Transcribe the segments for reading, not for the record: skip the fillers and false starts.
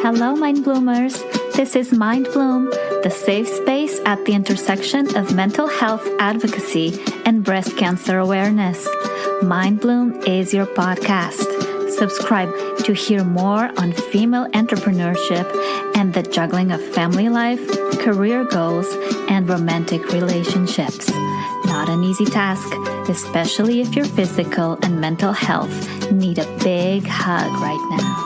Hello, Mind Bloomers. This is Mind Bloom, the safe space at the intersection of mental health advocacy and breast cancer awareness. Mind Bloom is your podcast. Subscribe to hear more on female entrepreneurship and the juggling of family life, career goals, and romantic relationships. Not an easy task, especially if your physical and mental health need a big hug right now.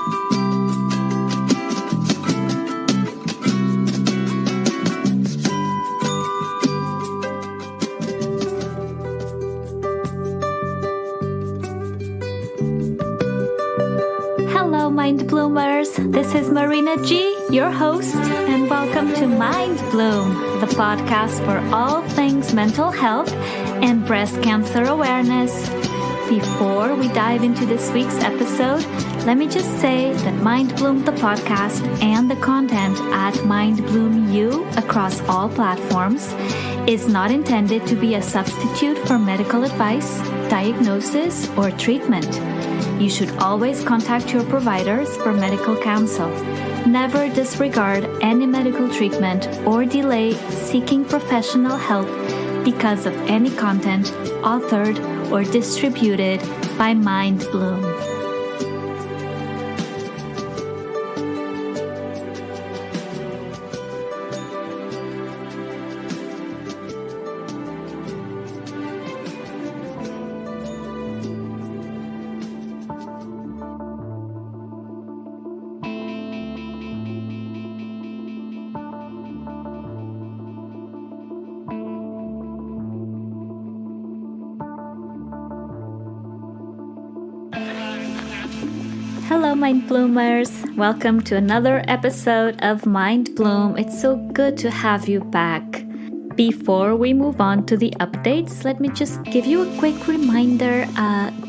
Hello, Mind Bloomers. This is Marina Gee, your host, and welcome to Mind Bloom, the podcast for all things mental health and breast cancer awareness. Before we dive into this week's episode, let me just say that Mind Bloom, the podcast, and the content at Mind Bloom U across all platforms is not intended to be a substitute for medical advice, diagnosis, or treatment. You should always contact your providers for medical counsel. Never disregard any medical treatment or delay seeking professional help because of any content authored or distributed by Mind Bloom. Hello, Mind Bloomers. Welcome to another episode of Mind Bloom. It's so good to have you back. Before we move on to the updates, let me just give you a quick reminder.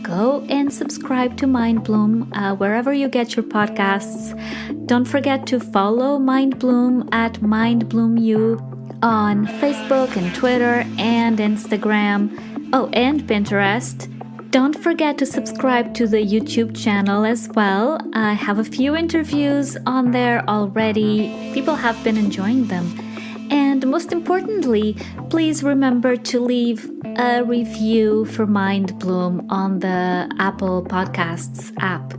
Go and subscribe to Mind Bloom wherever you get your podcasts. Don't forget to follow Mind Bloom at Mind Bloom U on Facebook and Twitter and Instagram. Oh, and Pinterest. Don't forget to subscribe to the YouTube channel as well. I have a few interviews on there already. People have been enjoying them. And most importantly, please remember to leave a review for Mind Bloom on the Apple Podcasts app.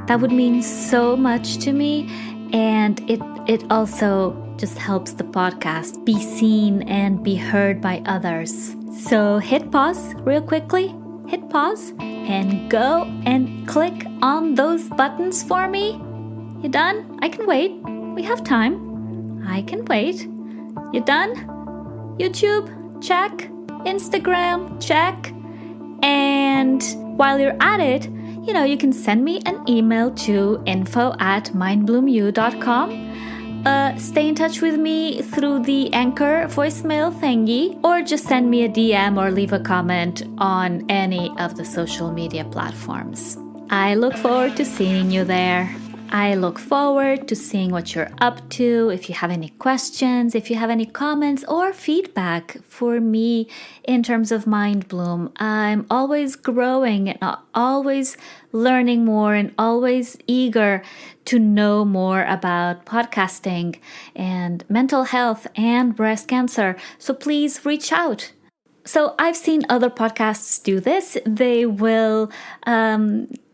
That would mean so much to me, and it also just helps the podcast be seen and be heard by others. So hit pause real quickly. Hit pause and go and click on those buttons for me. You done? I can wait. We have time. I can wait. You done? YouTube, check. Instagram, check. And while you're at it, you can send me an email to info@mindbloomu.com. Stay in touch with me through the Anchor voicemail thingy, or just send me a DM or leave a comment on any of the social media platforms. I look forward to seeing you there. I look forward to seeing what you're up to. If you have any questions, if you have any comments or feedback for me in terms of Mind Bloom, I'm always growing and always learning more and always eager to know more about podcasting and mental health and breast cancer. So please reach out. So I've seen other podcasts do this. They will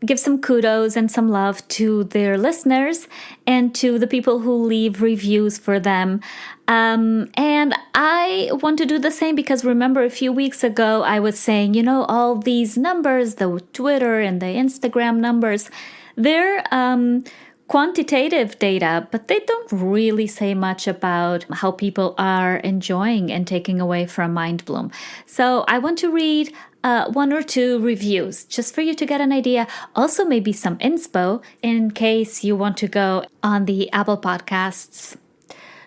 give some kudos and some love to their listeners and to the people who leave reviews for them. And I want to do the same because remember a few weeks ago I was saying, all these numbers, the Twitter and the Instagram numbers, they're quantitative data, but they don't really say much about how people are enjoying and taking away from Mind Bloom. So I want to read one or two reviews just for you to get an idea. Also maybe some inspo in case you want to go on the Apple Podcasts.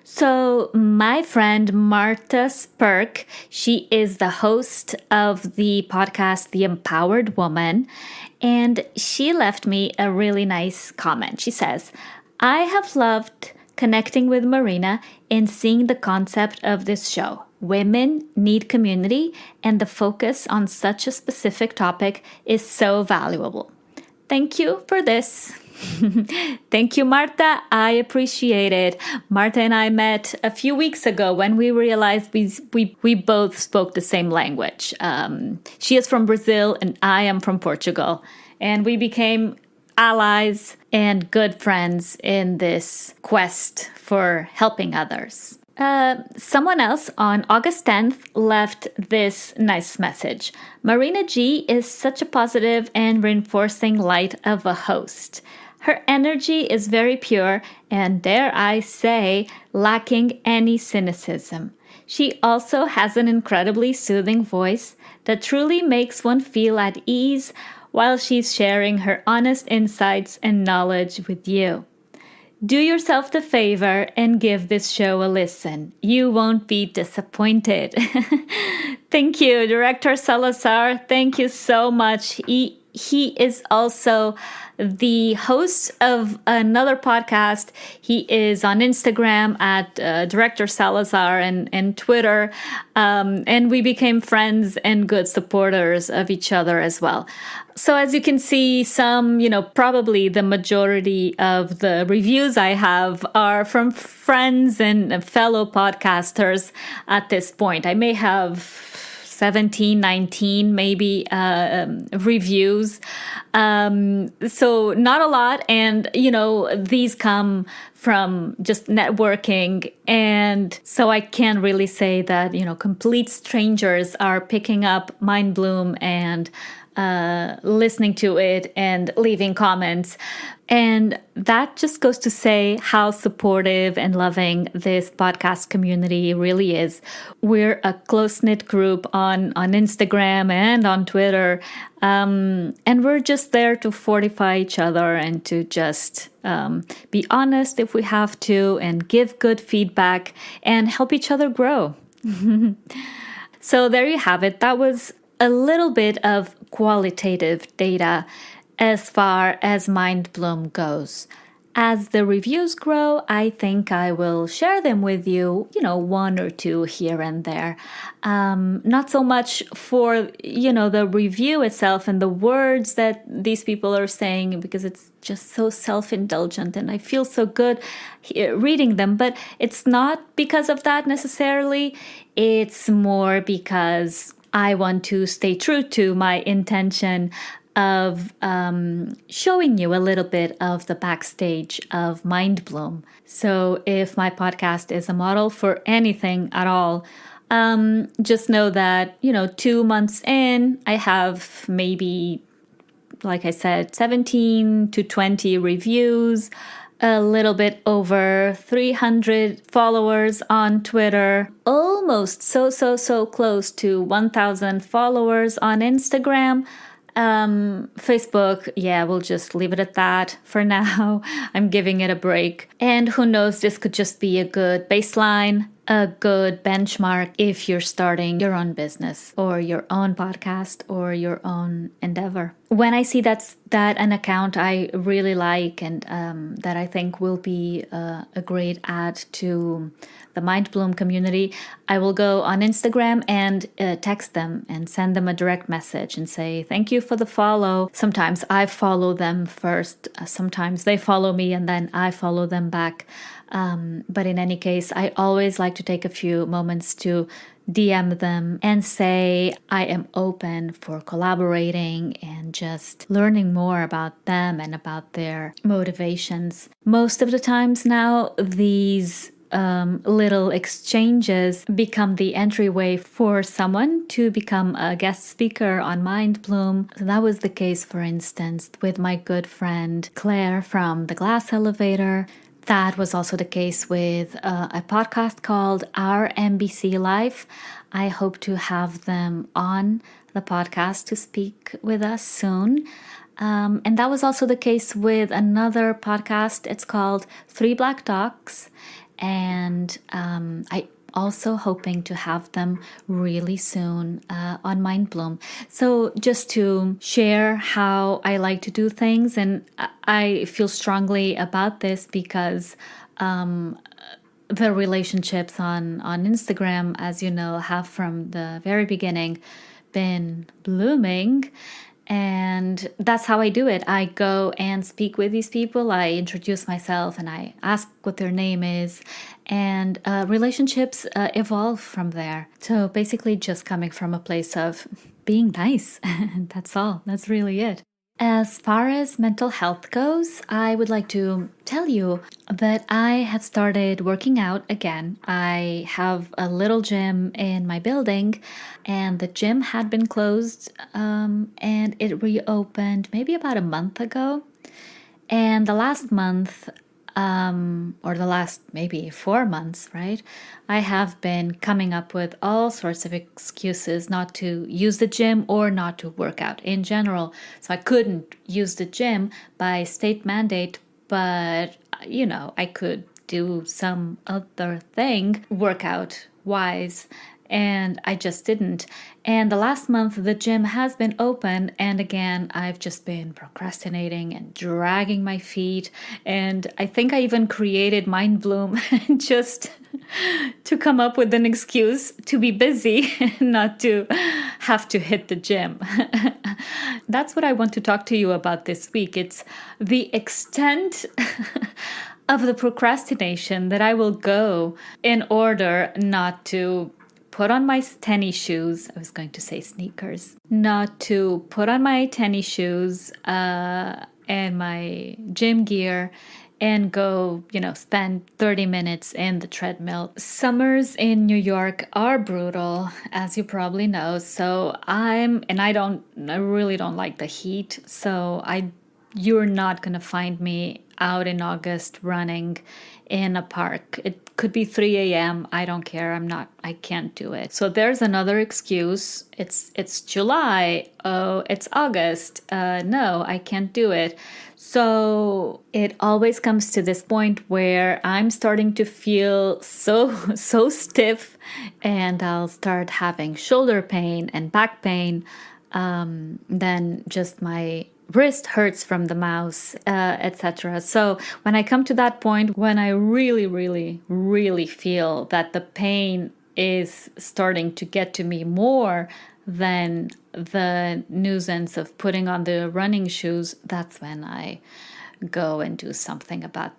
So my friend Marta Spurk, she is the host of the podcast The Empowered Woman, and she left me a really nice comment. She says, I have loved connecting with Marina and seeing the concept of this show. Women need community, and the focus on such a specific topic is so valuable. Thank you for this. Thank you, Marta. I appreciate it. Marta and I met a few weeks ago when we realized we both spoke the same language. She is from Brazil and I am from Portugal. And we became allies and good friends in this quest for helping others. Someone else on August 10th left this nice message. Marina Gee is such a positive and reinforcing light of a host. Her energy is very pure and, dare I say, lacking any cynicism. She also has an incredibly soothing voice that truly makes one feel at ease while she's sharing her honest insights and knowledge with you. Do yourself the favor and give this show a listen. You won't be disappointed. Thank you, Director Salazar. Thank you so much. He is also the host of another podcast. He is on Instagram at Director Salazar and Twitter. And we became friends and good supporters of each other as well. So as you can see, probably the majority of the reviews I have are from friends and fellow podcasters at this point. I may have 17, 19 maybe reviews. So not a lot. And, these come from just networking. And so I can't really say that, complete strangers are picking up Mind Bloom and listening to it and leaving comments. And that just goes to say how supportive and loving this podcast community really is. We're a close-knit group on Instagram and on Twitter. And we're just there to fortify each other and to just be honest if we have to and give good feedback and help each other grow. So there you have it. That was a little bit of qualitative data as far as Mind Bloom goes. As the reviews grow, I think I will share them with you, one or two here and there. Not so much for, the review itself and the words that these people are saying, because it's just so self-indulgent and I feel so good reading them. But it's not because of that necessarily. It's more because I want to stay true to my intention of showing you a little bit of the backstage of Mind Bloom. So if my podcast is a model for anything at all, just know that, 2 months in, I have maybe, like I said, 17 to 20 reviews, a little bit over 300 followers on Twitter, almost so close to 1,000 followers on Instagram. Facebook, we'll just leave it at that for now. I'm giving it a break. And who knows, this could just be a good baseline, a good benchmark if you're starting your own business or your own podcast or your own endeavor. When I see that an account I really like and that I think will be a great add to the Mind Bloom community, I will go on Instagram and text them and send them a direct message and say, thank you for the follow. Sometimes I follow them first. Sometimes they follow me and then I follow them back. But in any case, I always like to take a few moments to DM them and say I am open for collaborating and just learning more about them and about their motivations. Most of the times now, these little exchanges become the entryway for someone to become a guest speaker on Mind Bloom. So that was the case, for instance, with my good friend Claire from The Glass Elevator. That was also the case with a podcast called Our MBC Life. I hope to have them on the podcast to speak with us soon. And that was also the case with another podcast. It's called Three Black Talks. And I also hoping to have them really soon on Mind Bloom. So just to share how I like to do things, and I feel strongly about this because the relationships on Instagram, as you know, have from the very beginning been blooming. And that's how I do it. I go and speak with these people. I introduce myself and I ask what their name is. And relationships evolve from there. So basically, just coming from a place of being nice. That's all. That's really it. As far as mental health goes, I would like to tell you that I have started working out again. I have a little gym in my building, and the gym had been closed, and it reopened maybe about a month ago. And the last month, or the last maybe 4 months, right? I have been coming up with all sorts of excuses not to use the gym or not to work out in general. So I couldn't use the gym by state mandate, but I could do some other thing workout wise. And I just didn't. And the last month, the gym has been open. And again, I've just been procrastinating and dragging my feet. And I think I even created Mind Bloom just to come up with an excuse to be busy and not to have to hit the gym. That's what I want to talk to you about this week. It's the extent of the procrastination that I will go in order not to put on my tennis shoes. I was going to say sneakers. Not to put on my tennis shoes and my gym gear and go, spend 30 minutes in the treadmill. Summers in New York are brutal, as you probably know. So I really don't like the heat. So you're not going to find me out in August running in a park. It could be 3 a.m. I don't care. I can't do it. So there's another excuse. It's July. Oh, it's August. No, I can't do it. So it always comes to this point where I'm starting to feel so stiff, and I'll start having shoulder pain and back pain. Then just my wrist hurts from the mouse, etc. So when I come to that point, when I really, really, really feel that the pain is starting to get to me more than the nuisance of putting on the running shoes, that's when I go and do something about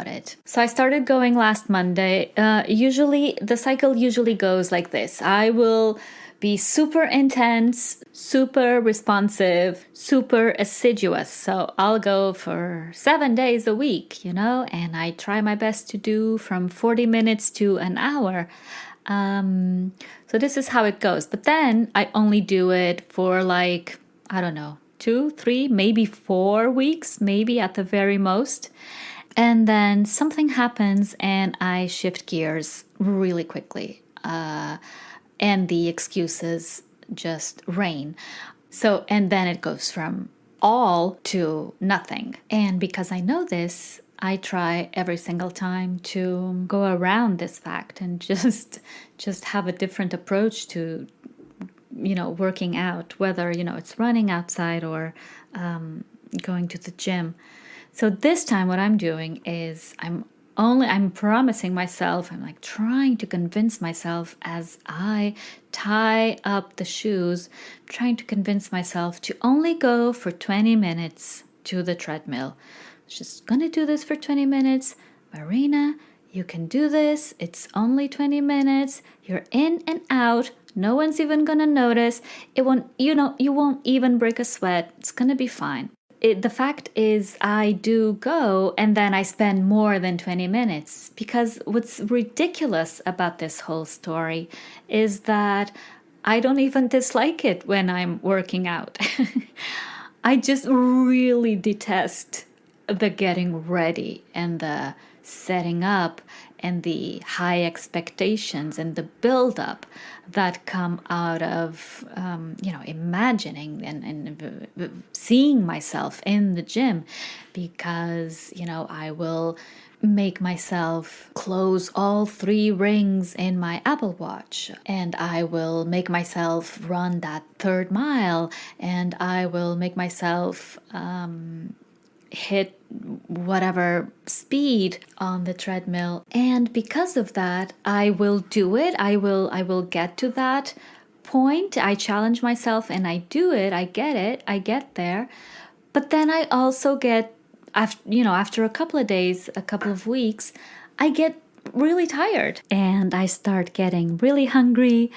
it. So I started going last Monday. Usually the cycle usually goes like this. I will be super intense, super responsive, super assiduous. So I'll go for 7 days a week, and I try my best to do from 40 minutes to an hour. So this is how it goes. But then I only do it for I don't know, 2, 3, maybe 4 weeks, maybe at the very most. And then something happens and I shift gears really quickly. And the excuses just rain. So, and then it goes from all to nothing. And because I know this, I try every single time to go around this fact and just have a different approach to, working out, whether, it's running outside or going to the gym. So this time what I'm doing is I'm promising myself, I'm trying to convince myself as I tie up the shoes, trying to convince myself to only go for 20 minutes to the treadmill. Just gonna do this for 20 minutes. Marina, you can do this. It's only 20 minutes. You're in and out. No one's even gonna notice. You won't even break a sweat. It's gonna be fine. The fact is I do go and then I spend more than 20 minutes, because what's ridiculous about this whole story is that I don't even dislike it when I'm working out. I just really detest the getting ready and the setting up and the high expectations and the build-up that come out of, imagining and seeing myself in the gym, because, I will make myself close all 3 rings in my Apple Watch, and I will make myself run that 3rd mile, and I will make myself hit whatever speed on the treadmill. And because of that, I will do it. I will get to that point, I challenge myself and I do it. I get it. I get there. But then I also get, after a couple of days, a couple of weeks, I get really tired and I start getting really hungry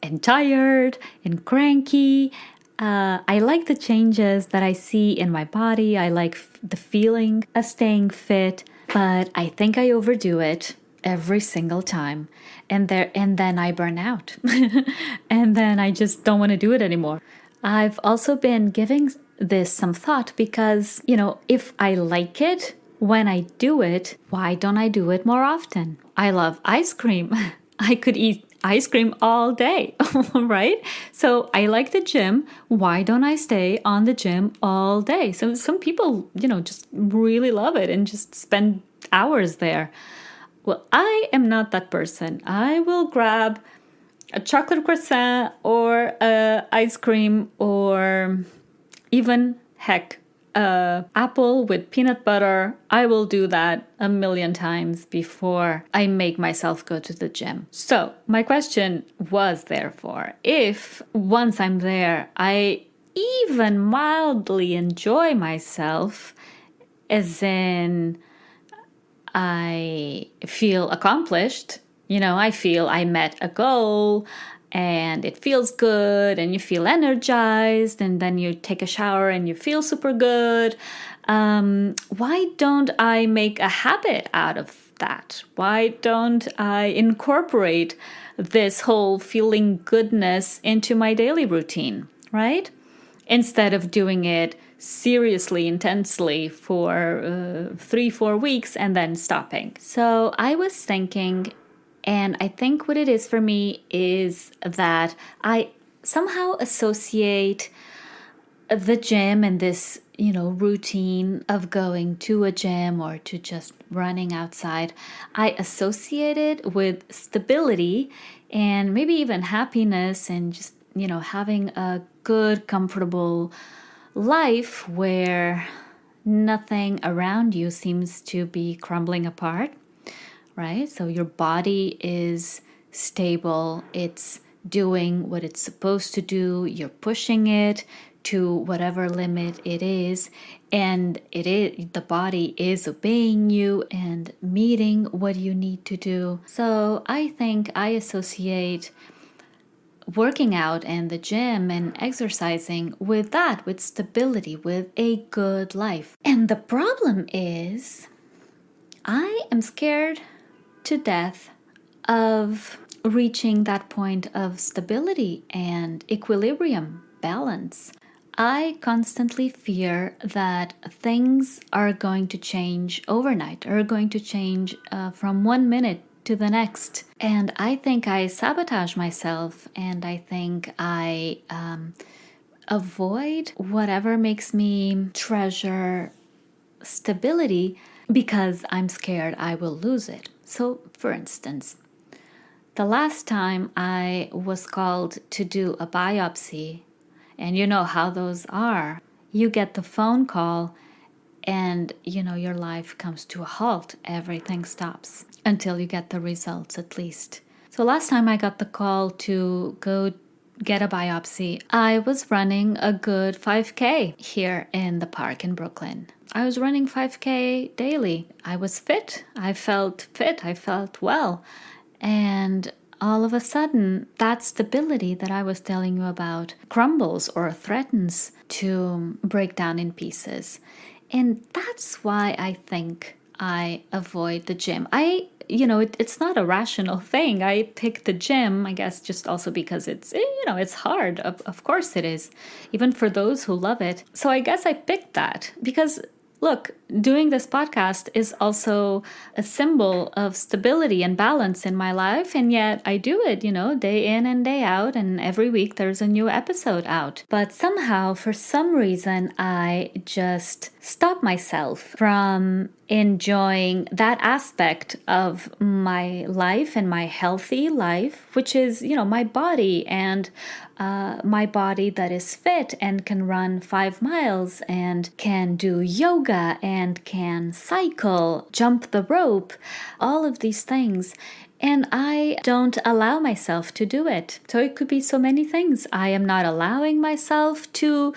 and tired and cranky. I like the changes that I see in my body. I like the feeling of staying fit, but I think I overdo it every single time. And then I burn out. And then I just don't want to do it anymore. I've also been giving this some thought because, if I like it when I do it, why don't I do it more often? I love ice cream. I could eat ice cream all day, right? So I like the gym. Why don't I stay on the gym all day? So some people, just really love it and just spend hours there. Well, I am not that person. I will grab a chocolate croissant or ice cream or even, heck, apple with peanut butter. I will do that a million times before I make myself go to the gym. So my question was, therefore, if once I'm there, I even mildly enjoy myself, as in I feel accomplished, I feel I met a goal and it feels good and you feel energized, and then you take a shower and you feel super good. Why don't I make a habit out of that? Why don't I incorporate this whole feeling goodness into my daily routine, right? Instead of doing it seriously, intensely for 3-4 weeks and then stopping. So I was thinking, and I think what it is for me is that I somehow associate the gym and this, routine of going to a gym or to just running outside. I associate it with stability and maybe even happiness and just, having a good, comfortable life where nothing around you seems to be crumbling apart. Right? So your body is stable. It's doing what it's supposed to do. You're pushing it to whatever limit it is. And the body is obeying you and meeting what you need to do. So I think I associate working out and the gym and exercising with that, with stability, with a good life. And the problem is I am scared to death of reaching that point of stability and equilibrium, balance. I constantly fear that things are going to change overnight, are going to change from 1 minute to the next. And I think I sabotage myself, and I think I avoid whatever makes me treasure stability because I'm scared I will lose it. So, for instance, the last time I was called to do a biopsy, and you know how those are, you get the phone call and, your life comes to a halt. Everything stops until you get the results, at least. So last time I got the call to go get a biopsy, I was running a good 5K here in the park in Brooklyn. I was running 5K daily. I was fit. I felt fit. I felt well. And all of a sudden, that stability that I was telling you about crumbles or threatens to break down in pieces. And that's why I think I avoid the gym. It's not a rational thing. I pick the gym, I guess, just also because it's hard. Of course it is, even for those who love it. So I guess I picked that because, look, doing this podcast is also a symbol of stability and balance in my life. And yet I do it, day in and day out. And every week there's a new episode out. But somehow, for some reason, I just stop myself from enjoying that aspect of my life and my healthy life, which is, my body and my body that is fit and can run 5 miles and can do yoga and can cycle, jump the rope, all of these things. And I don't allow myself to do it. So it could be so many things. I am not allowing myself to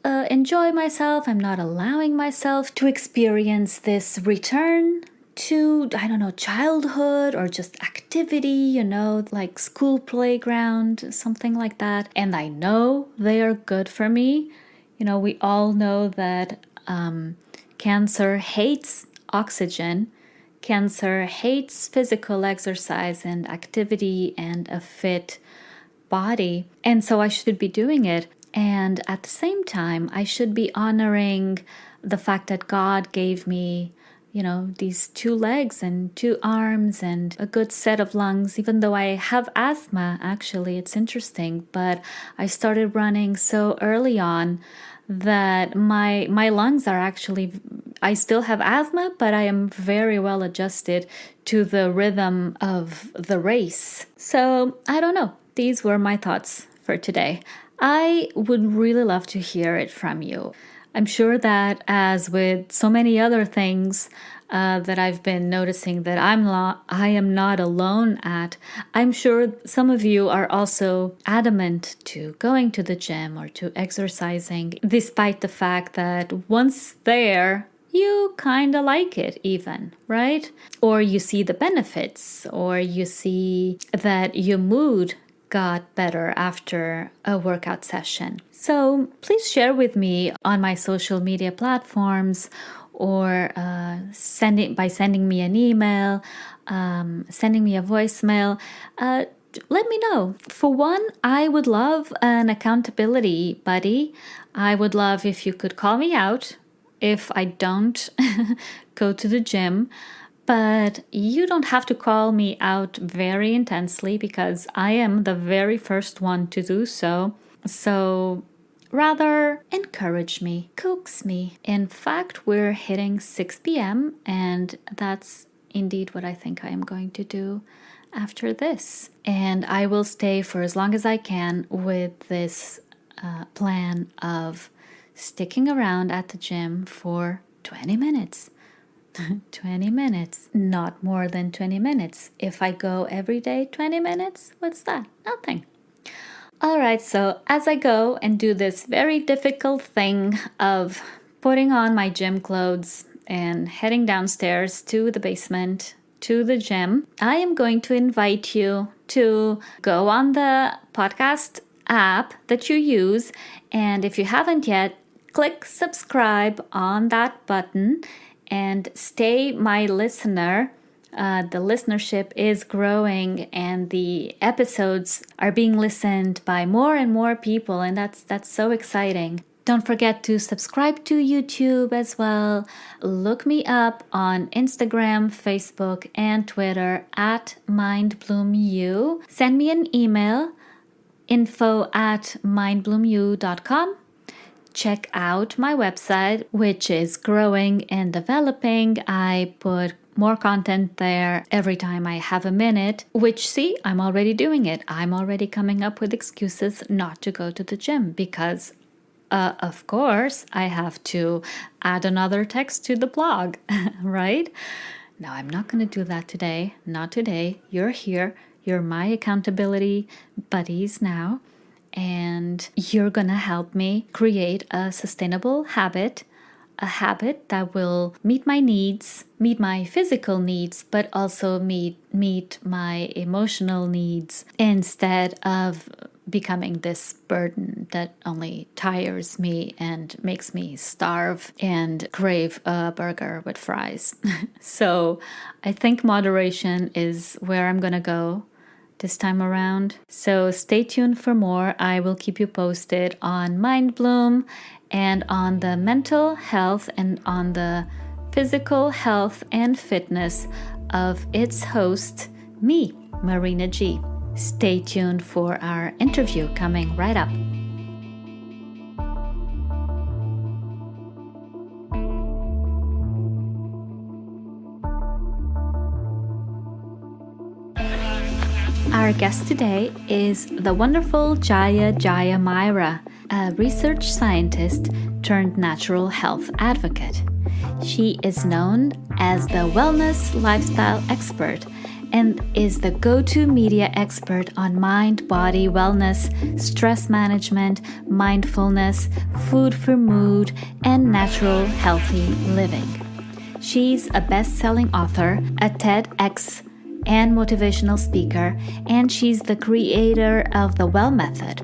enjoy myself. I'm not allowing myself to experience this return to, I don't know, childhood or just activity, like school playground, something like that. And I know they are good for me. We all know that cancer hates oxygen. Cancer hates physical exercise and activity and a fit body. And so I should be doing it. And at the same time, I should be honoring the fact that God gave me, these 2 legs and 2 arms and a good set of lungs, even though I have asthma. Actually, it's interesting, but I started running so early on that my lungs are actually, I still have asthma, but I am very well adjusted to the rhythm of the race. So I don't know. These were my thoughts for today. I would really love to hear it from you. I'm sure that, as with so many other things that I've been noticing that I am not alone at, I'm sure some of you are also adamant to going to the gym or to exercising, despite the fact that once there, you kind of like it even, right? Or you see the benefits, or you see that your mood got better after a workout session. So please share with me on my social media platforms, or sending me an email, sending me a voicemail. Let me know. For one, I would love an accountability buddy. I would love if you could call me out if I don't go to the gym. But you don't have to call me out very intensely, because I am the very first one to do so. So rather encourage me, coax me. In fact, we're hitting 6 p.m. and that's indeed what I think I am going to do after this. And I will stay for as long as I can with this plan of sticking around at the gym for 20 minutes. 20 minutes, not more than 20 minutes. If I go every day 20 minutes, what's that? Nothing. All right, so as I go and do this very difficult thing of putting on my gym clothes and heading downstairs to the basement, to the gym, I am going to invite you to go on the podcast app that you use. And if you haven't yet, click subscribe on that button and stay my listener. The listenership is growing and the episodes are being listened by more and more people, and that's so exciting. Don't forget to subscribe to YouTube as well. Look me up on Instagram, Facebook, and Twitter at mindbloomu. Send me an email, info@mindbloomu.com. Check out my website, which is growing and developing. I put more content there every time I have a minute, which, see, I'm already doing it. I'm already coming up with excuses not to go to the gym because, of course, I have to add another text to the blog, right? No, I'm not going to do that today. Not today. You're here. You're my accountability buddies now. And you're going to help me create a sustainable habit, a habit that will meet my needs, meet my physical needs, but also meet my emotional needs, instead of becoming this burden that only tires me and makes me starve and crave a burger with fries. So I think moderation is where I'm going to go this time around. So stay tuned for more. I will keep you posted on MindBloom and on the mental health and on the physical health and fitness of its host, me, Marina Gee. Stay tuned for our interview coming right up. Our guest today is the wonderful Jaya Jaya Myra, a research scientist turned natural health advocate. She is known as the wellness lifestyle expert and is the go-to media expert on mind-body wellness, stress management, mindfulness, food for mood, and natural healthy living. She's a best-selling author, a TEDx and motivational speaker, and she's the creator of the Well Method.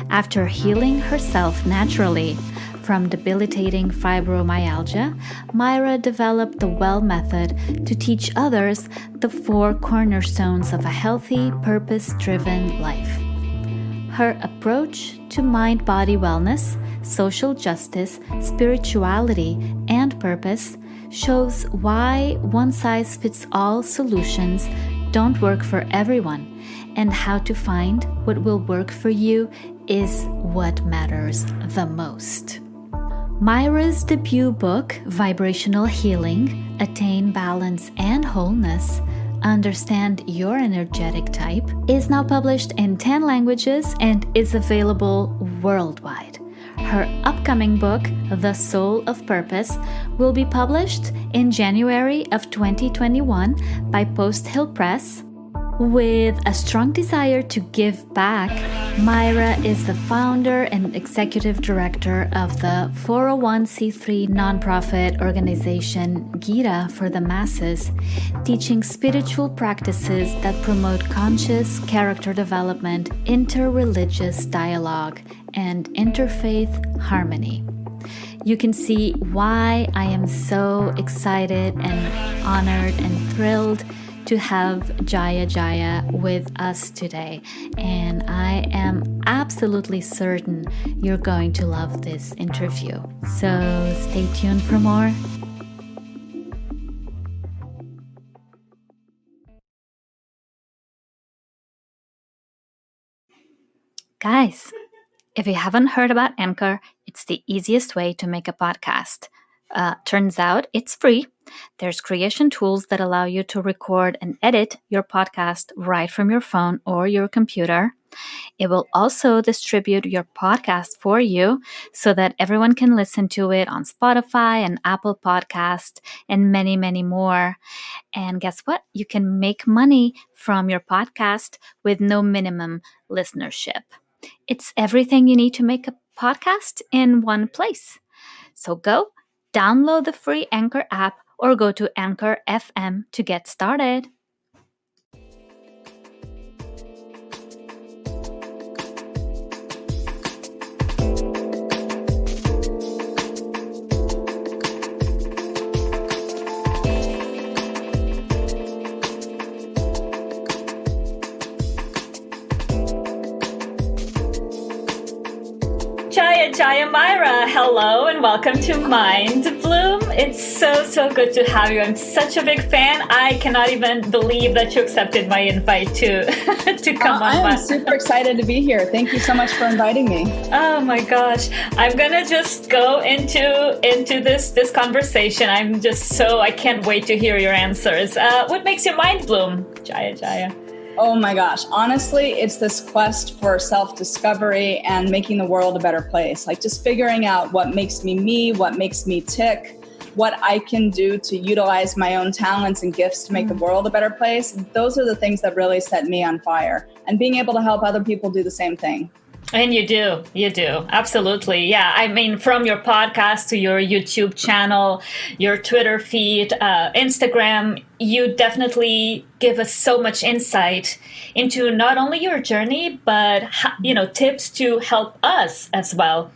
After healing herself naturally from debilitating fibromyalgia, Myra developed the Well Method to teach others the 4 cornerstones of a healthy, purpose-driven life. Her approach to mind-body wellness, social justice, spirituality, and purpose shows why one-size-fits-all solutions don't work for everyone, and how to find what will work for you is what matters the most. Myra's debut book, Vibrational Healing, Attain Balance and Wholeness, Understand Your Energetic Type, is now published in 10 languages and is available worldwide. Her upcoming book, The Soul of Purpose, will be published in January of 2021 by Post Hill Press. With a strong desire to give back, Myra is the founder and executive director of the 401c3 nonprofit organization Gita for the Masses, teaching spiritual practices that promote conscious character development, interreligious dialogue, and interfaith harmony. You can see why I am so excited and honored and thrilled to have Jaya Jaya with us today, and I am absolutely certain you're going to love this interview. So stay tuned for more. Guys, if you haven't heard about Anchor, it's the easiest way to make a podcast. Turns out it's free. There's creation tools that allow you to record and edit your podcast right from your phone or your computer. It will also distribute your podcast for you so that everyone can listen to it on Spotify and Apple Podcast and many, many more. And guess what? You can make money from your podcast with no minimum listenership. It's everything you need to make a podcast in one place. So go download the free Anchor app or go to Anchor FM to get started. Jaya Jaya Myra, hello and welcome to Mind Bloom. It's so good to have you. I'm such a big fan. I cannot even believe that you accepted my invite to come on. I'm super excited to be here. Thank you so much for inviting me. Oh my gosh. I'm gonna just go into this conversation. I can't wait to hear your answers. What makes your mind bloom, Jaya Jaya? Oh my gosh. Honestly, it's this quest for self-discovery and making the world a better place. Like just figuring out what makes me, what makes me tick, what I can do to utilize my own talents and gifts to make the world a better place. Those are the things that really set me on fire. And being able to help other people do the same thing. And you do. Absolutely. Yeah. I mean, from your podcast to your YouTube channel, your Twitter feed, Instagram, you definitely give us so much insight into not only your journey, but, tips to help us as well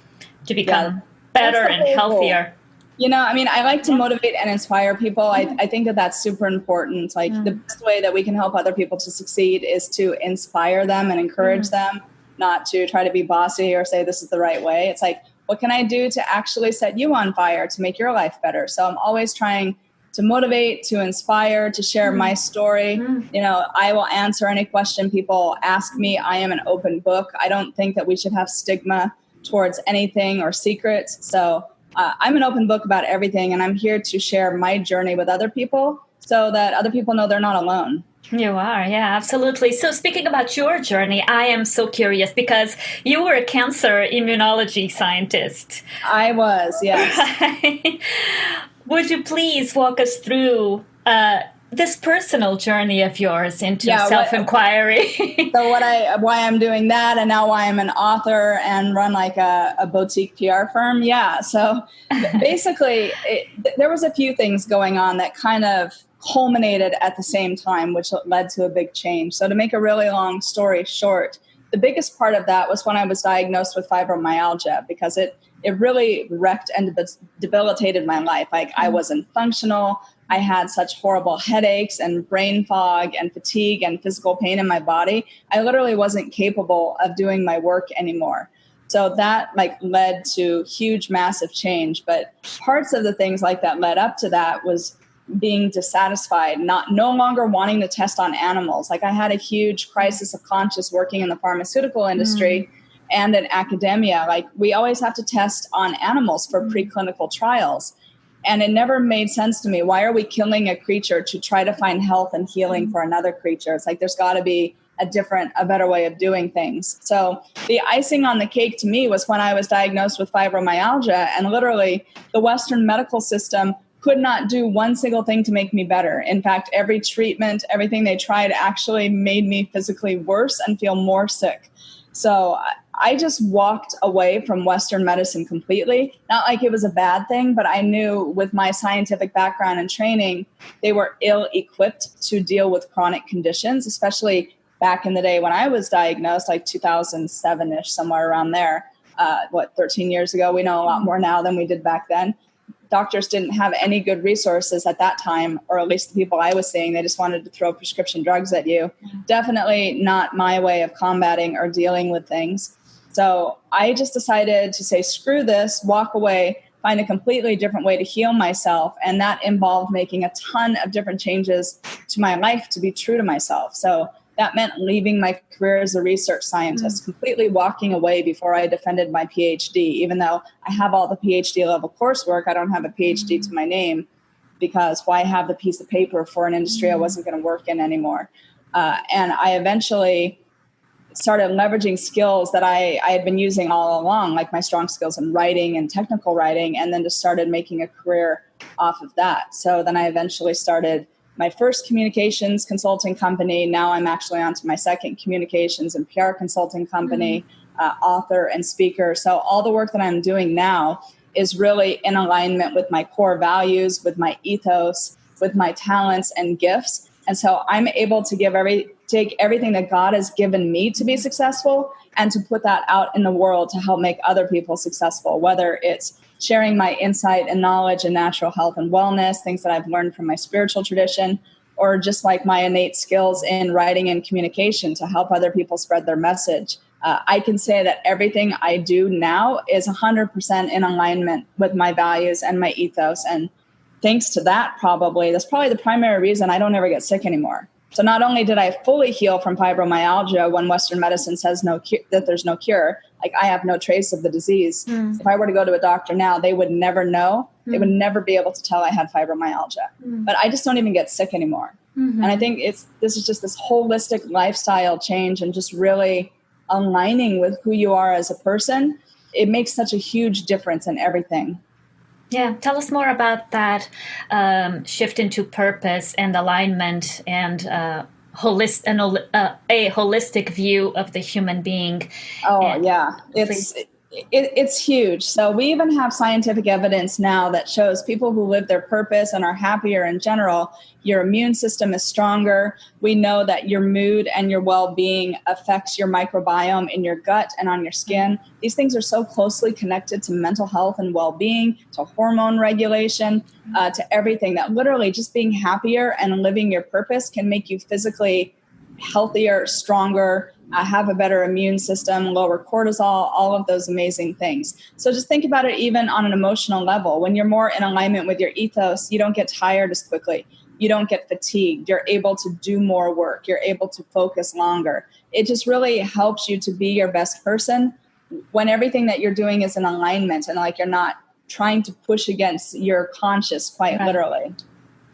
to become better and healthier. I like to motivate and inspire people. I think that that's super important. The best way that we can help other people to succeed is to inspire them and encourage them. Not to try to be bossy or say this is the right way. It's like, what can I do to actually set you on fire to make your life better? So I'm always trying to motivate, to inspire, to share my story. I will answer any question people ask me. I am an open book. I don't think that we should have stigma towards anything or secrets. So I'm an open book about everything, and I'm here to share my journey with other people so that other people know they're not alone. You are, yeah, absolutely. So speaking about your journey, I am so curious because you were a cancer immunology scientist. I was, yes. Right? Would you please walk us through this personal journey of yours into self-inquiry? So why I'm doing that, and now why I'm an author and run like a boutique PR firm. Yeah. So basically, there was a few things going on that kind of culminated at the same time, which led to a big change. So to make a really long story short, the biggest part of that was when I was diagnosed with fibromyalgia, because it really wrecked and debilitated my life. Like I wasn't functional. I had such horrible headaches and brain fog and fatigue and physical pain in my body. I literally wasn't capable of doing my work anymore. So that led to huge, massive change. But parts of the things that led up to that was being dissatisfied, no longer wanting to test on animals. I had a huge crisis of conscience working in the pharmaceutical industry and in academia. We always have to test on animals for preclinical trials. And it never made sense to me. Why are we killing a creature to try to find health and healing for another creature? It's there's got to be a better way of doing things. So the icing on the cake to me was when I was diagnosed with fibromyalgia, and literally the Western medical system could not do one single thing to make me better. In fact, every treatment, everything they tried actually made me physically worse and feel more sick. So I just walked away from Western medicine completely. Not like it was a bad thing, but I knew with my scientific background and training, they were ill-equipped to deal with chronic conditions, especially back in the day when I was diagnosed, 2007-ish, somewhere around there. 13 years ago? We know a lot more now than we did back then. Doctors didn't have any good resources at that time, or at least the people I was seeing. They just wanted to throw prescription drugs at you. Definitely not my way of combating or dealing with things. So I just decided to say, screw this, walk away, find a completely different way to heal myself. And that involved making a ton of different changes to my life to be true to myself. So that meant leaving my career as a research scientist, completely walking away before I defended my PhD. Even though I have all the PhD level coursework, I don't have a PhD to my name, because why have the piece of paper for an industry I wasn't going to work in anymore? And I eventually started leveraging skills that I had been using all along, like my strong skills in writing and technical writing, and then just started making a career off of that. So then I eventually started my first communications consulting company. Now I'm actually on to my second communications and PR consulting company, author and speaker. So all the work that I'm doing now is really in alignment with my core values, with my ethos, with my talents and gifts. And so I'm able to take everything that God has given me to be successful and to put that out in the world to help make other people successful, whether it's sharing my insight and knowledge in natural health and wellness, things that I've learned from my spiritual tradition, or just my innate skills in writing and communication to help other people spread their message. I can say that everything I do now is 100% in alignment with my values and my ethos. And thanks to that, that's probably the primary reason I don't ever get sick anymore. So not only did I fully heal from fibromyalgia when Western medicine says that there's no cure, I have no trace of the disease. If I were to go to a doctor now, they would never know. They would never be able to tell I had fibromyalgia. But I just don't even get sick anymore. And I think this is just this holistic lifestyle change and just really aligning with who you are as a person. It makes such a huge difference in everything. Yeah, tell us more about that shift into purpose and alignment and a holistic view of the human being. It's huge. So we even have scientific evidence now that shows people who live their purpose and are happier in general, your immune system is stronger. We know that your mood and your well-being affects your microbiome in your gut and on your skin. These things are so closely connected to mental health and well-being, to hormone regulation, to everything, that literally just being happier and living your purpose can make you physically healthier, stronger, have a better immune system, lower cortisol, all of those amazing things. So just think about it even on an emotional level. When you're more in alignment with your ethos, you don't get tired as quickly. You don't get fatigued. You're able to do more work. You're able to focus longer. It just really helps you to be your best person when everything that you're doing is in alignment and you're not trying to push against your conscious quite literally.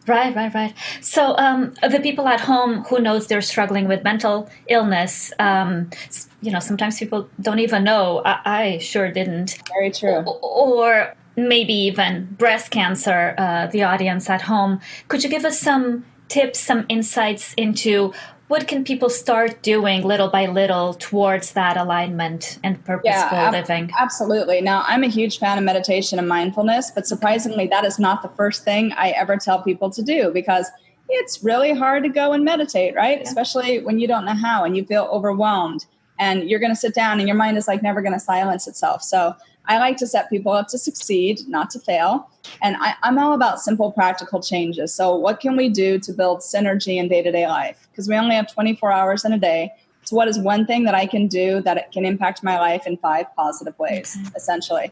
Right. So the people at home who knows they're struggling with mental illness, sometimes people don't even know. I sure didn't. Very true. Or maybe even breast cancer, the audience at home. Could you give us some tips, some insights into what can people start doing little by little towards that alignment and purposeful living? Absolutely. Now, I'm a huge fan of meditation and mindfulness, but surprisingly, that is not the first thing I ever tell people to do, because it's really hard to go and meditate, right? Yeah. Especially when you don't know how and you feel overwhelmed and you're going to sit down and your mind is like never going to silence itself. So I like to set people up to succeed, not to fail. And I'm all about simple, practical changes. So what can we do to build synergy in day-to-day life? Because we only have 24 hours in a day. So what is one thing that I can do that it can impact my life in 5 positive ways, essentially?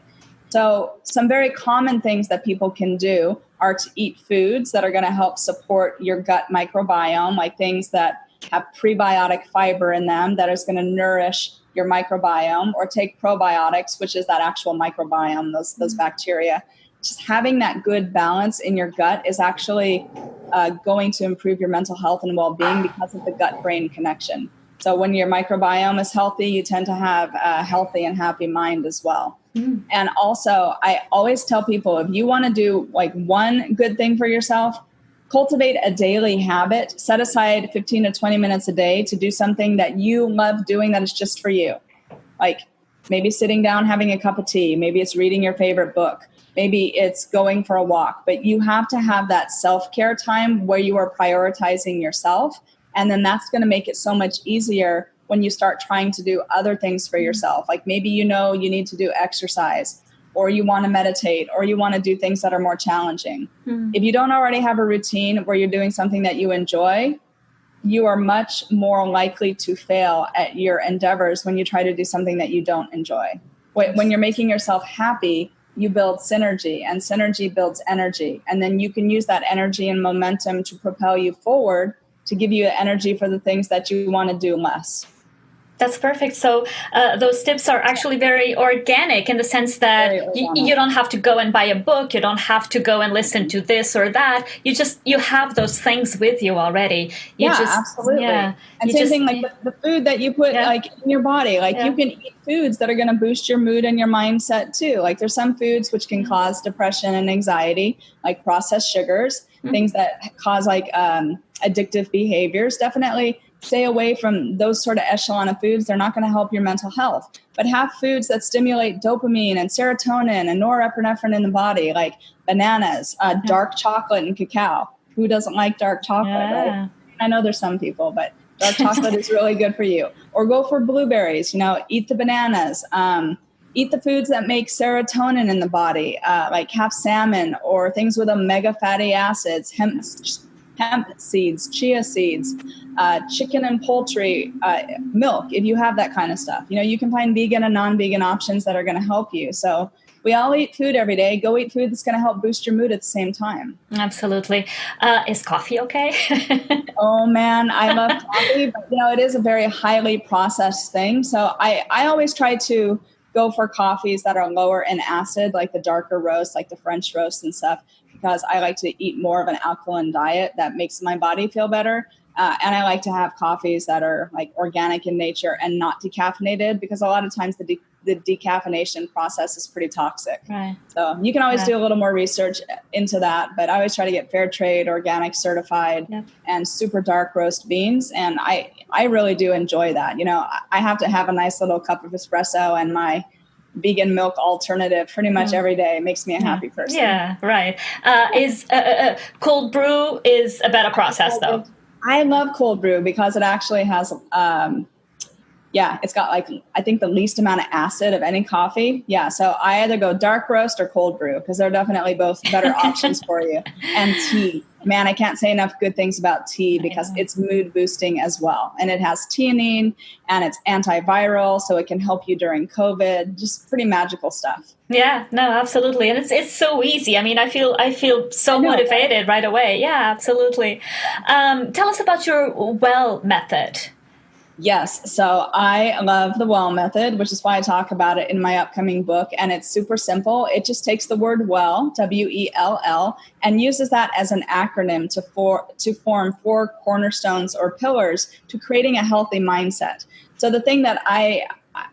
So some very common things that people can do are to eat foods that are going to help support your gut microbiome, like things that have prebiotic fiber in them that is going to nourish your microbiome, or take probiotics, which is that actual microbiome, those bacteria. Just having that good balance in your gut is actually going to improve your mental health and well-being because of the gut-brain connection. So when your microbiome is healthy, you tend to have a healthy and happy mind as well. Mm. And also, I always tell people, if you want to do like one good thing for yourself, cultivate a daily habit. Set aside 15 to 20 minutes a day to do something that you love doing that is just for you. Like maybe sitting down, having a cup of tea. Maybe it's reading your favorite book. Maybe it's going for a walk. But you have to have that self-care time where you are prioritizing yourself. And then that's going to make it so much easier when you start trying to do other things for yourself. Like maybe you need to do exercise, or you want to meditate, or you want to do things that are more challenging. Mm. If you don't already have a routine where you're doing something that you enjoy, you are much more likely to fail at your endeavors when you try to do something that you don't enjoy. When you're making yourself happy, you build synergy, and synergy builds energy. And then you can use that energy and momentum to propel you forward, to give you energy for the things that you want to do less. That's perfect. So those tips are actually very organic in the sense that you don't have to go and buy a book. You don't have to go and listen to this or that. You have those things with you already. Absolutely. Yeah. And same thing like the food that you put like in your body. Like you can eat foods that are going to boost your mood and your mindset too. Like there's some foods which can cause depression and anxiety, like processed sugars, things that cause like addictive behaviors. Definitely stay away from those sort of echelon of foods. They're not going to help your mental health. But have foods that stimulate dopamine and serotonin and norepinephrine in the body, like bananas, dark chocolate, and cacao. Who doesn't like dark chocolate, right? I know there's some people, but dark chocolate is really good for you. Or go for blueberries, eat the bananas. Eat the foods that make serotonin in the body, like have salmon or things with omega fatty acids, hemp seeds, chia seeds, chicken and poultry, milk, if you have that kind of stuff. You can find vegan and non-vegan options that are going to help you. So we all eat food every day. Go eat food that's going to help boost your mood at the same time. Absolutely. Is coffee okay? Oh, man, I love coffee. But, it is a very highly processed thing. So I always try to go for coffees that are lower in acid, like the darker roast, like the French roast and stuff, because I like to eat more of an alkaline diet that makes my body feel better. And I like to have coffees that are like organic in nature and not decaffeinated, because a lot of times the decaffeination process is pretty toxic. Right. So you can always do a little more research into that. But I always try to get fair trade, organic certified, and super dark roast beans. And I really do enjoy that. I have to have a nice little cup of espresso and my vegan milk alternative pretty much every day. It makes me a happy person. Yeah, right. Is cold brew is a better process though? I love cold brew because it actually has, it's got like, I think the least amount of acid of any coffee. Yeah. So I either go dark roast or cold brew because they're definitely both better options for you. And tea. Man, I can't say enough good things about tea because it's mood boosting as well. And it has theanine and it's antiviral, so it can help you during COVID. Just pretty magical stuff. Yeah, no, absolutely. And it's so easy. I mean, I feel so motivated right away. Yeah, absolutely. Tell us about your well method. Yes. So I love the well method, which is why I talk about it in my upcoming book. And it's super simple. It just takes the word well, WELL, and uses that as an acronym to form 4 cornerstones or pillars to creating a healthy mindset. So the thing that I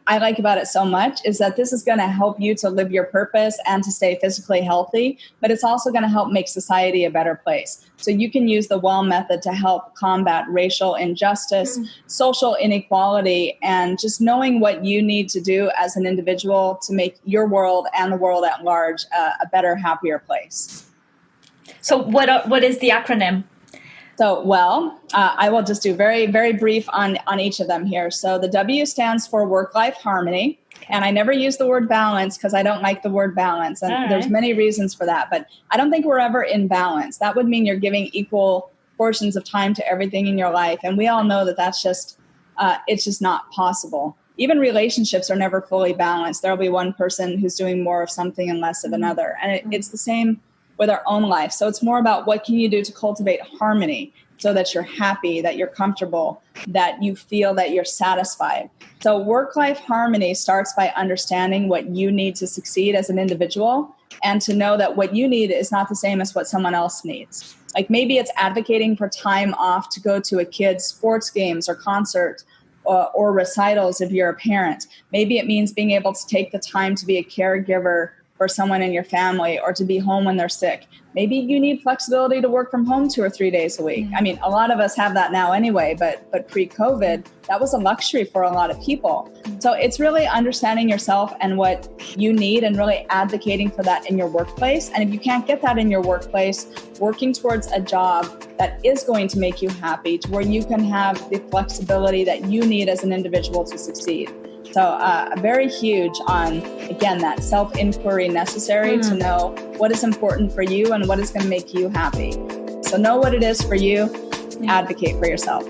like about it so much is that this is going to help you to live your purpose and to stay physically healthy, but it's also going to help make society a better place. So you can use the well method to help combat racial injustice, social inequality, and just knowing what you need to do as an individual to make your world and the world at large a better, happier place. So what is the acronym? So, well, I will just do very, very brief on each of them here. So the W stands for work-life harmony. And I never use the word balance because I don't like the word balance. And there's many reasons for that. But I don't think we're ever in balance. That would mean you're giving equal portions of time to everything in your life. And we all know that that's just, it's just not possible. Even relationships are never fully balanced. There'll be one person who's doing more of something and less of another. And it's the same with our own life. So it's more about what can you do to cultivate harmony so that you're happy, that you're comfortable, that you feel that you're satisfied. So work-life harmony starts by understanding what you need to succeed as an individual and to know that what you need is not the same as what someone else needs. Like maybe it's advocating for time off to go to a kid's sports games or concert or recitals if you're a parent. Maybe it means being able to take the time to be a caregiver for someone in your family or to be home when they're sick. Maybe you need flexibility to work from home 2 or 3 days a week. I mean, a lot of us have that now anyway, but pre-COVID, that was a luxury for a lot of people. So it's really understanding yourself and what you need and really advocating for that in your workplace. And if you can't get that in your workplace, working towards a job that is going to make you happy, to where you can have the flexibility that you need as an individual to succeed. So very huge on, again, that self-inquiry necessary to know what is important for you and what is going to make you happy. So know what it is for you, advocate for yourself.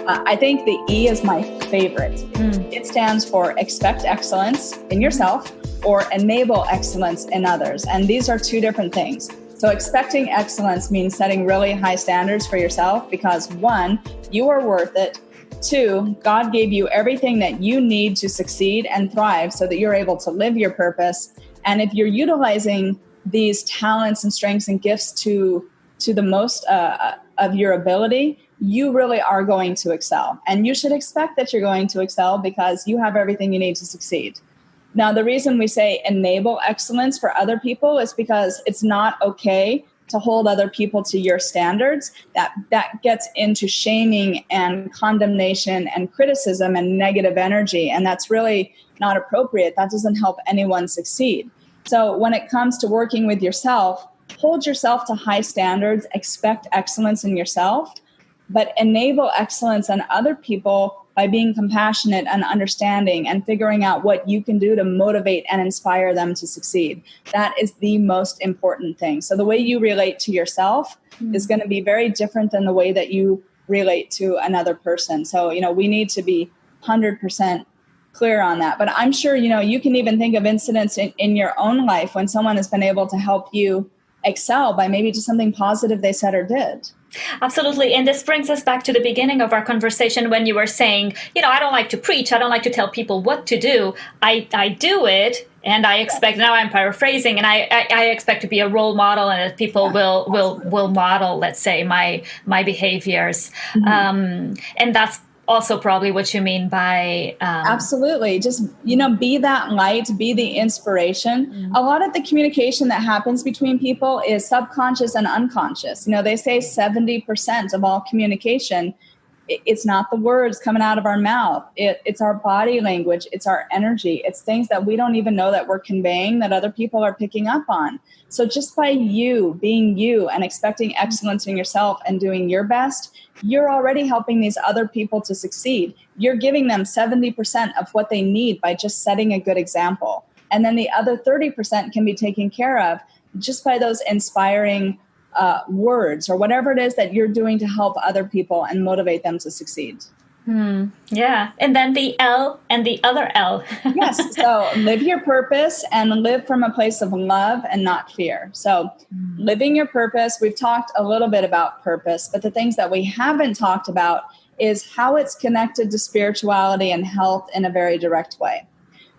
I think the E is my favorite. It stands for expect excellence in yourself or enable excellence in others. And these are 2 different things. So expecting excellence means setting really high standards for yourself because 1, you are worth it. 2, God gave you everything that you need to succeed and thrive so that you're able to live your purpose. And if you're utilizing these talents and strengths and gifts to the most of your ability, you really are going to excel. And you should expect that you're going to excel because you have everything you need to succeed. Now, the reason we say enable excellence for other people is because it's not okay to hold other people to your standards. That gets into shaming and condemnation and criticism and negative energy. And that's really not appropriate. That doesn't help anyone succeed. So when it comes to working with yourself, hold yourself to high standards, expect excellence in yourself, but enable excellence in other people by being compassionate and understanding and figuring out what you can do to motivate and inspire them to succeed. That is the most important thing. So the way you relate to yourself is going to be very different than the way that you relate to another person. So, we need to be 100% clear on that. But I'm sure, you can even think of incidents in your own life when someone has been able to help you excel by maybe just something positive they said or did. Absolutely. And this brings us back to the beginning of our conversation when you were saying, I don't like to preach. I don't like to tell people what to do. I do it. And I expect, now I'm paraphrasing, and I expect to be a role model and that people will model, let's say, my behaviors. And that's also probably what you mean by absolutely, just be that light, be the inspiration. A lot of the communication that happens between people is subconscious and unconscious. They say 70% of all communication, it's not the words coming out of our mouth, it's our body language, it's our energy, it's things that we don't even know that we're conveying that other people are picking up on. So just by you being you and expecting excellence in yourself and doing your best, you're already helping these other people to succeed. You're giving them 70% of what they need by just setting a good example. And then the other 30% can be taken care of just by those inspiring words or whatever it is that you're doing to help other people and motivate them to succeed. Yeah. And then the L and the other L. Yes. So live your purpose and live from a place of love and not fear. So living your purpose, we've talked a little bit about purpose, but the things that we haven't talked about is how it's connected to spirituality and health in a very direct way.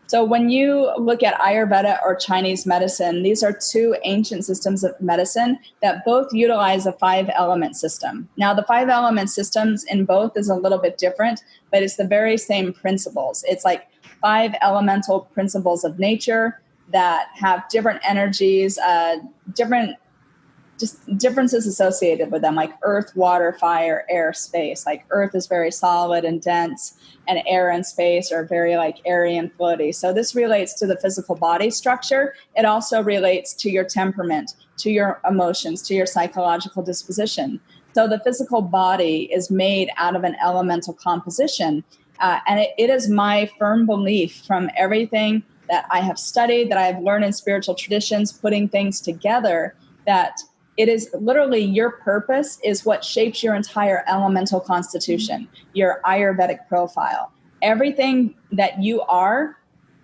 So when you look at Ayurveda or Chinese medicine, these are two ancient systems of medicine that both utilize a 5-element system. Now, the 5-element systems in both is a little bit different, but it's the very same principles. It's like 5 elemental principles of nature that have different energies, just differences associated with them, like earth, water, fire, air, space. Like earth is very solid and dense, and air and space are very like airy and floaty. So this relates to the physical body structure. It also relates to your temperament, to your emotions, to your psychological disposition. So the physical body is made out of an elemental composition. And it is my firm belief from everything that I have studied, that I have learned in spiritual traditions, putting things together, that it is literally your purpose is what shapes your entire elemental constitution, your Ayurvedic profile. Everything that you are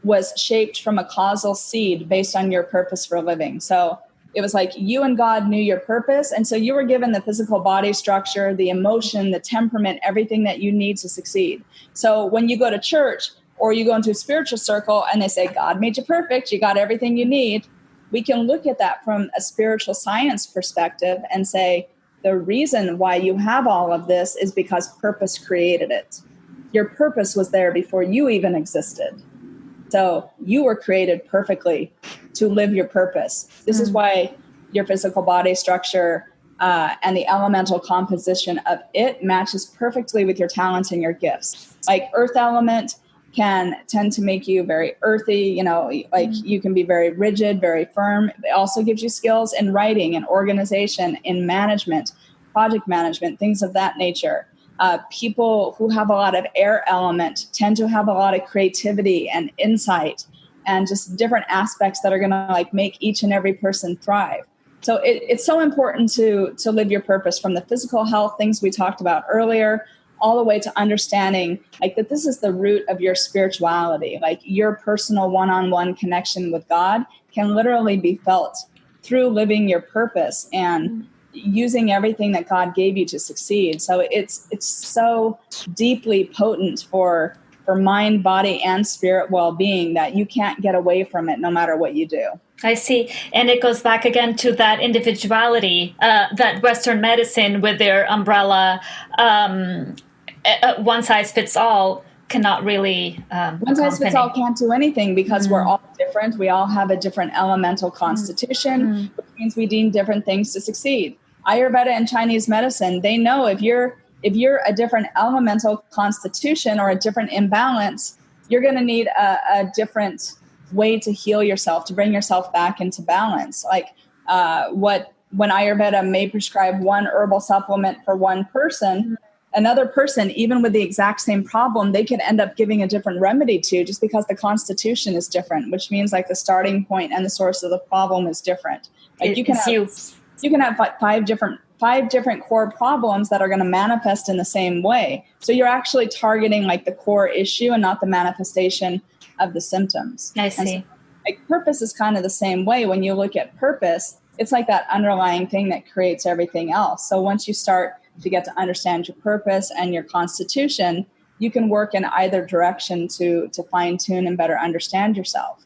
was shaped from a causal seed based on your purpose for living. So it was like you and God knew your purpose. And so you were given the physical body structure, the emotion, the temperament, everything that you need to succeed. So when you go to church or you go into a spiritual circle and they say, God made you perfect, you got everything you need, we can look at that from a spiritual science perspective and say, the reason why you have all of this is because purpose created it. Your purpose was there before you even existed. So you were created perfectly to live your purpose. This is why your physical body structure and the elemental composition of it matches perfectly with your talents and your gifts. Like earth element can tend to make you very earthy, like you can be very rigid, very firm. It also gives you skills in writing and organization, in management, project management, things of that nature. People who have a lot of air element tend to have a lot of creativity and insight and just different aspects that are going to like make each and every person thrive. So it's so important to live your purpose, from the physical health things we talked about earlier, all the way to understanding like that this is the root of your spirituality. Like your personal one-on-one connection with God can literally be felt through living your purpose and using everything that God gave you to succeed. So it's so deeply potent for mind, body, and spirit well-being that you can't get away from it no matter what you do. I see. And it goes back again to that individuality, that Western medicine with their umbrella, one size fits all cannot really one size fits all can't do anything because we're all different. We all have a different elemental constitution, which means we need different things to succeed. Ayurveda and Chinese medicine, they know if you're a different elemental constitution or a different imbalance, you're going to need a different way to heal yourself, to bring yourself back into balance. Like when Ayurveda may prescribe one herbal supplement for one person, another person, even with the exact same problem, they could end up giving a different remedy to, just because the constitution is different, which means like the starting point and the source of the problem is different. Like you can have five different core problems that are going to manifest in the same way. So you're actually targeting like the core issue and not the manifestation of the symptoms. I see. So, like purpose is kind of the same way. When you look at purpose, it's like that underlying thing that creates everything else. So once you start to get to understand your purpose and your constitution, you can work in either direction to fine tune and better understand yourself.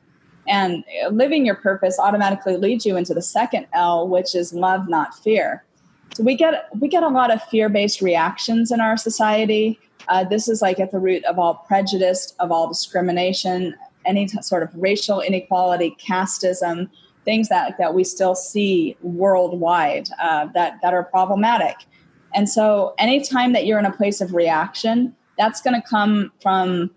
And living your purpose automatically leads you into the second L, which is love, not fear. So we get a lot of fear-based reactions in our society. This is like at the root of all prejudice, of all discrimination, any sort of racial inequality, casteism, things that we still see worldwide that are problematic. And so anytime that you're in a place of reaction, that's going to come from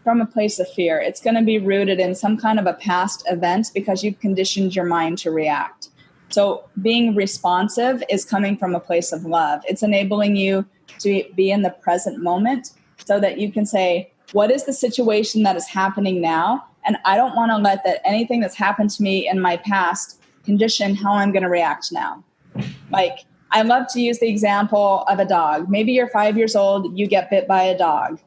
a place of fear. It's going to be rooted in some kind of a past event because you've conditioned your mind to react. So being responsive is coming from a place of love. It's enabling you to be in the present moment so that you can say, what is the situation that is happening now? And I don't want to let that anything that's happened to me in my past condition how I'm going to react now. Like, I love to use the example of a dog. Maybe you're 5 years old, you get bit by a dog.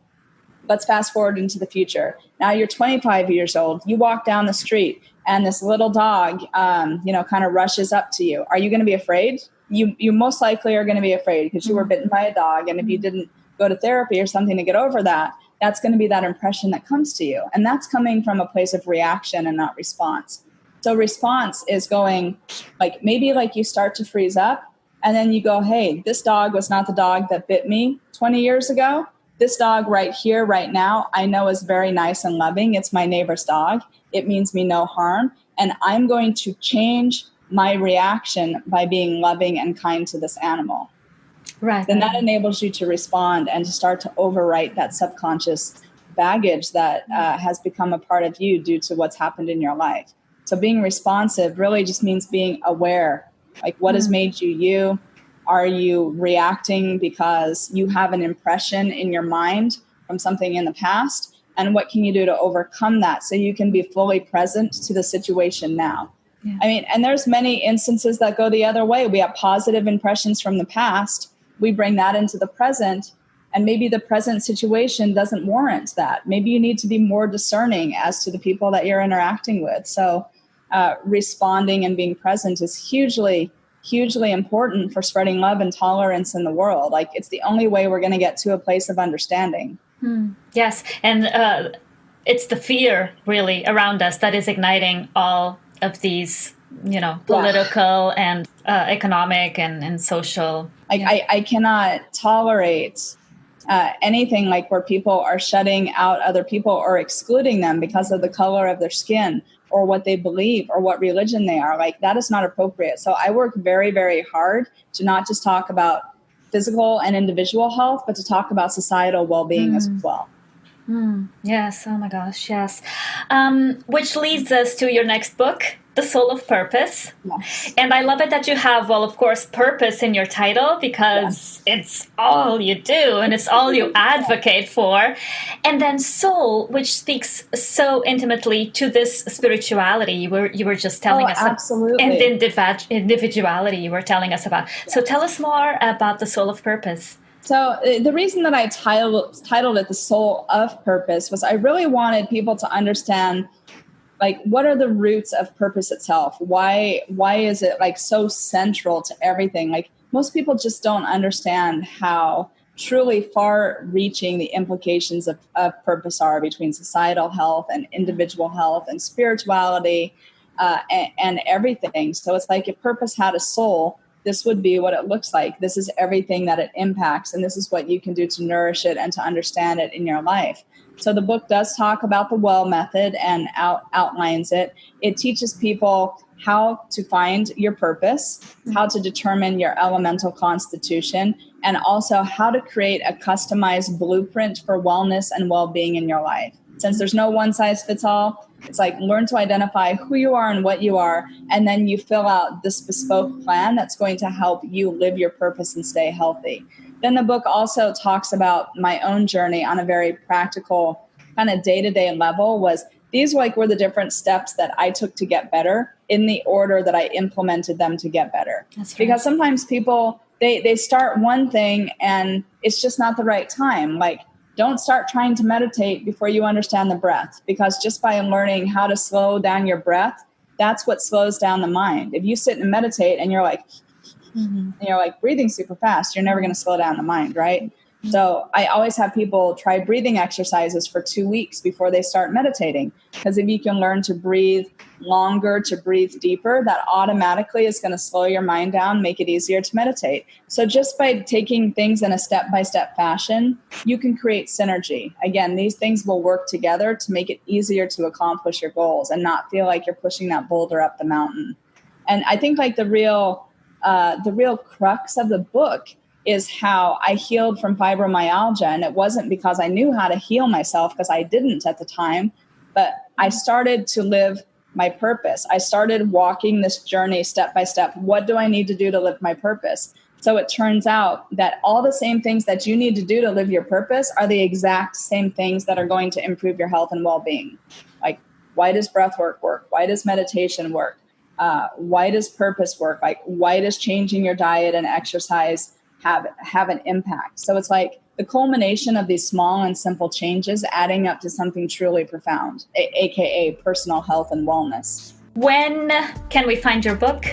Let's fast forward into the future. Now you're 25 years old. You walk down the street and this little dog, kind of rushes up to you. Are you going to be afraid? You most likely are going to be afraid because you were bitten by a dog. And if you didn't go to therapy or something to get over that, that's going to be that impression that comes to you. And that's coming from a place of reaction and not response. So response is going maybe you start to freeze up and then you go, hey, this dog was not the dog that bit me 20 years ago. This dog right here, right now, I know is very nice and loving. It's my neighbor's dog. It means me no harm. And I'm going to change my reaction by being loving and kind to this animal. Right. Then that enables you to respond and to start to overwrite that subconscious baggage that has become a part of you due to what's happened in your life. So being responsive really just means being aware. What has made you you? Are you reacting because you have an impression in your mind from something in the past? And what can you do to overcome that so you can be fully present to the situation now? Yeah. And there's many instances that go the other way. We have positive impressions from the past. We bring that into the present, and maybe the present situation doesn't warrant that. Maybe you need to be more discerning as to the people that you're interacting with. So responding and being present is hugely important for spreading love and tolerance in the world. It's the only way we're going to get to a place of understanding. Yes. And it's the fear really around us that is igniting all of these, political and economic and social. I cannot tolerate anything where people are shutting out other people or excluding them because of the color of their skin or what they believe or what religion they are. That is not appropriate. So I work very, very hard to not just talk about physical and individual health, but to talk about societal well-being as well. Yes. Oh my gosh. Yes. Which leads us to your next book, The Soul of Purpose. Yes. And I love it that you have, well, of course, purpose in your title because it's all you do and it's all you advocate for. And then soul, which speaks so intimately to this spirituality you were just telling us absolutely. And individuality you were telling us about. Yes. So tell us more about The Soul of Purpose. So the reason that I titled it The Soul of Purpose was I really wanted people to understand, what are the roots of purpose itself? Why is it so central to everything? Most people just don't understand how truly far-reaching the implications of purpose are between societal health and individual health and spirituality and everything. So it's if purpose had a soul, this would be what it looks like. This is everything that it impacts, and this is what you can do to nourish it and to understand it in your life. So the book does talk about the WELL method and outlines it. It teaches people how to find your purpose, how to determine your elemental constitution, and also how to create a customized blueprint for wellness and well-being in your life. Since there's no one size fits all, it's learn to identify who you are and what you are, and then you fill out this bespoke plan that's going to help you live your purpose and stay healthy. Then the book also talks about my own journey on a very practical kind of day-to-day level. These were the different steps that I took to get better in the order that I implemented them to get better. That's right. Because sometimes people, they start one thing and it's just not the right time. Don't start trying to meditate before you understand the breath, because just by learning how to slow down your breath, that's what slows down the mind. If you sit and meditate and you're breathing super fast, you're never going to slow down the mind, right? So I always have people try breathing exercises for 2 weeks before they start meditating. Because if you can learn to breathe longer, to breathe deeper, that automatically is going to slow your mind down, make it easier to meditate. So just by taking things in a step-by-step fashion, you can create synergy. Again, these things will work together to make it easier to accomplish your goals and not feel like you're pushing that boulder up the mountain. And I think the real crux of the book is how I healed from fibromyalgia. And it wasn't because I knew how to heal myself, because I didn't at the time, but I started to live my purpose. I started walking this journey step by step. What do I need to do to live my purpose? So it turns out that all the same things that you need to do to live your purpose are the exact same things that are going to improve your health and well-being. Why does breath work? Why does meditation work? why does purpose work? Like, why does changing your diet and exercise have an impact? So it's like the culmination of these small and simple changes adding up to something truly profound, aka personal health and wellness. When can we find your book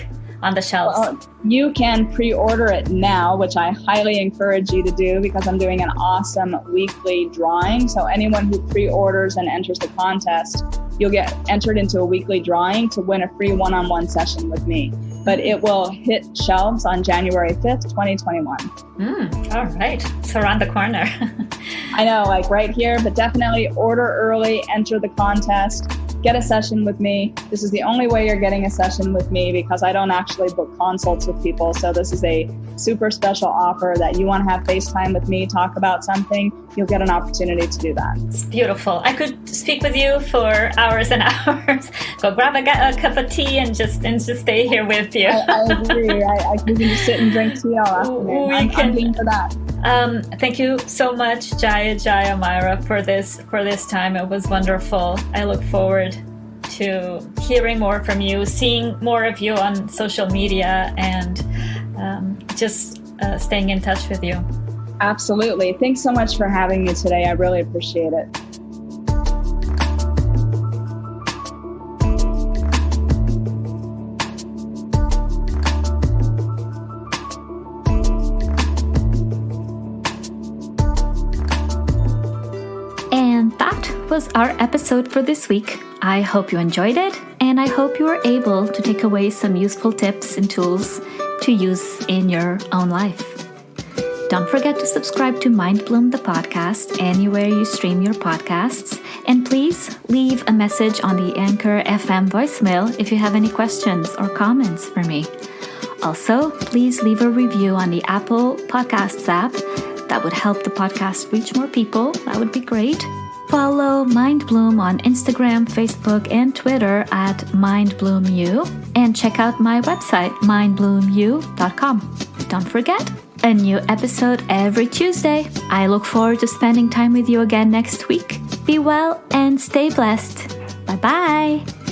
on the shelves? Well, you can pre-order it now, which I highly encourage you to do because I'm doing an awesome weekly drawing. So anyone who pre-orders and enters the contest, you'll get entered into a weekly drawing to win a free one-on-one session with me. But it will hit shelves on January 5th, 2021. All right. It's around the corner. I know, like right here, but definitely order early, enter the contest, get a session with me. This is the only way you're getting a session with me because I don't actually book consults with people. So this is a super special offer that you want to have FaceTime with me, talk about something, you'll get an opportunity to do that. It's beautiful. I could speak with you for hours and hours. Go grab a cup of tea and just stay here with you. I agree. I can just sit and drink tea all afternoon. I'm game for that. Thank you so much, Jaya Jaya Myra, for this time. It was wonderful. I look forward to hearing more from you, seeing more of you on social media, and just staying in touch with you. Absolutely. Thanks so much for having me today. I really appreciate it. And that was our episode for this week. I hope you enjoyed it, and I hope you were able to take away some useful tips and tools to use in your own life. Don't forget to subscribe to Mind Bloom the podcast anywhere you stream your podcasts, and please leave a message on the Anchor FM voicemail if you have any questions or comments for me. Also, please leave a review on the Apple Podcasts app. That would help the podcast reach more people. That would be great. Follow Mind Bloom on Instagram, Facebook, and Twitter at MindBloomU, and check out my website, mindbloomu.com. Don't forget, a new episode every Tuesday. I look forward to spending time with you again next week. Be well and stay blessed. Bye-bye.